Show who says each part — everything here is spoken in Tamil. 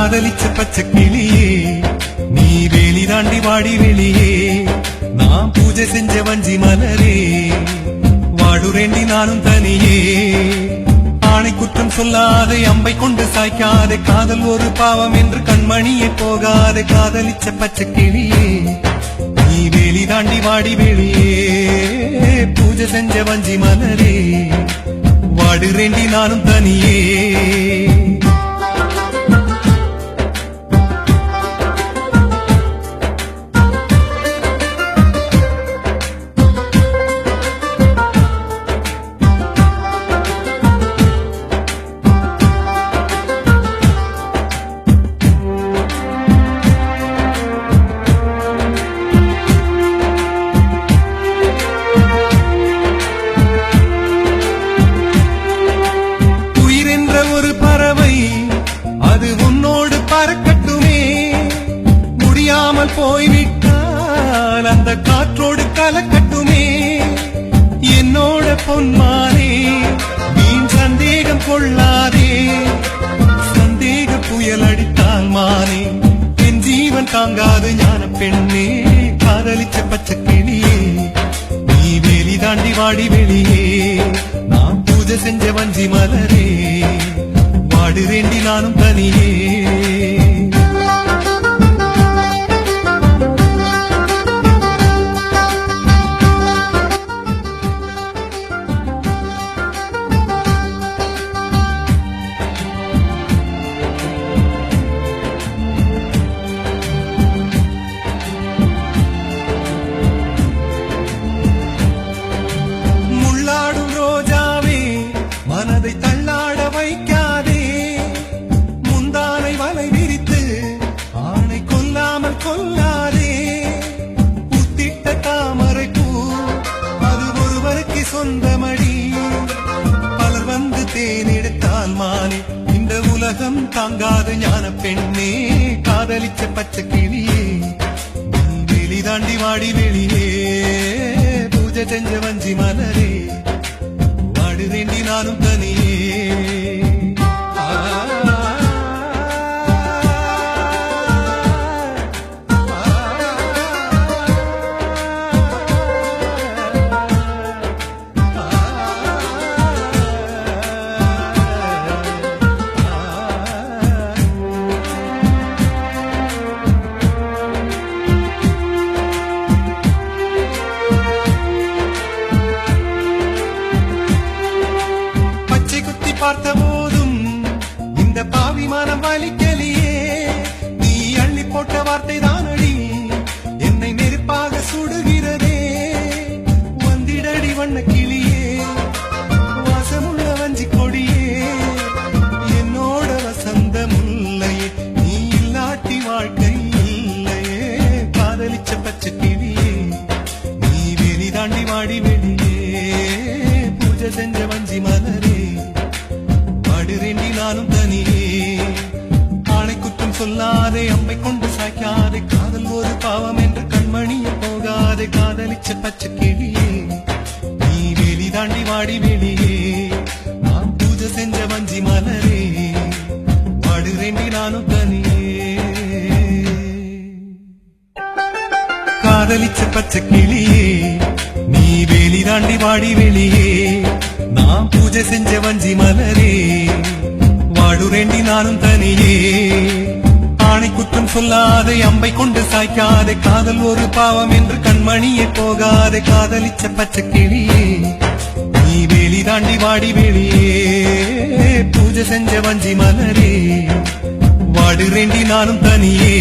Speaker 1: காதலிச்ச பச்சை கிளியே நீ வேலி தாண்டி வாடி வெளியே நான் பூஜை செஞ்ச வஞ்சி மலரே வாடுரேண்டி நானும் தனியே ஆணை குற்றம் சொல்லாதே அம்பை கொண்டு சாய்க்காதே காதல் ஒரு பாவம் என்று கண்மணியே போகாதே காதலிச்ச பச்சை கிளியே நீ வேலி தாண்டி வாடி வெளியே பூஜை செஞ்ச வஞ்சி மலரே வாடுரேண்டி நானும் தனியே போய்விட்டால் அந்த காற்றோடு கலக்கட்டுமே என்னோட பொன்மானே வீண் சந்தேகம் கொள்ளாதே சந்தேக புயல் அடித்தால் மானே என் ஜீவன் தாங்காது ஞான பெண்ணே காதலிச்ச பச்சை கிளியே நீ வேலி தாண்டி வாடி வெளியே நான் பூஜை செஞ்ச வஞ்சி மலரே வாடுரேண்டி நானும் தனியே மனதை தள்ளாட வைக்காதே முந்தானை வலை விரித்து ஆணை கொல்லாமல் கொல்லாதே புத்திட்ட தாமரை பூ அது ஒருவருக்கு சொந்தமடி பலர் வந்து தேனெடுத்தால் மானே இந்த உலகம் தாங்காத ஞான பெண்ணே காதலிச்ச பச்சை கிளியே வெளி தாண்டி வாடி வெளியே பூஜை செஞ்ச வஞ்சி மலரே வாடுரேண்டி நானும் தனியே பார்த்த போதும் இந்த பாவி மனம் வலிக்கலியே நீ அள்ளி போட்ட வார்த்தை தானடி என்னை நெருப்பாக சுடுகிறதே வந்திடடி வண்ண கிளியே வாசமுள்ள வஞ்சி கொடியே என்னோட வசந்த முல்லையே நீ இல்லாட்டி வாழ்க்கை இல்லையே காதலிச்ச பச்சை கிளியே நீ வேலி தாண்டி வாடி வெளியே பூஜை செஞ்ச வஞ்சி மலரே வாடுரேண்டி நானும் தனியே ஆணை குற்றம் சொல்லாதே அம்பை கொண்டு சாய்க்காதே காதல் ஒரு பாவம் என்று கண்மணிய போகாதே காதலிச்ச பச்சை கிளியே நீ வேலி தாண்டி வாடி வெளியே நான் பூஜை செஞ்ச வஞ்சி மலரே வாடுரேண்டி நானும் தனியே காதலிச்ச பச்சை கிளியே நீ வேலி தாண்டி வாடி வெளியே நான் பூஜை செஞ்ச வஞ்சி மலரே வாடுரேண்டி நானும் தனியே ஆணை குற்றம் சொல்லாதே அம்பை கொண்டு சாய்க்காதே காதல் ஒரு பாவம் என்று கண்மணியே போகாதே காதலிச்ச பச்சை கிளியே நீ வேலி தாண்டி வாடி வெளியே பூஜை செஞ்ச வஞ்சி மலரே வாடுரேண்டி நானும் தனியே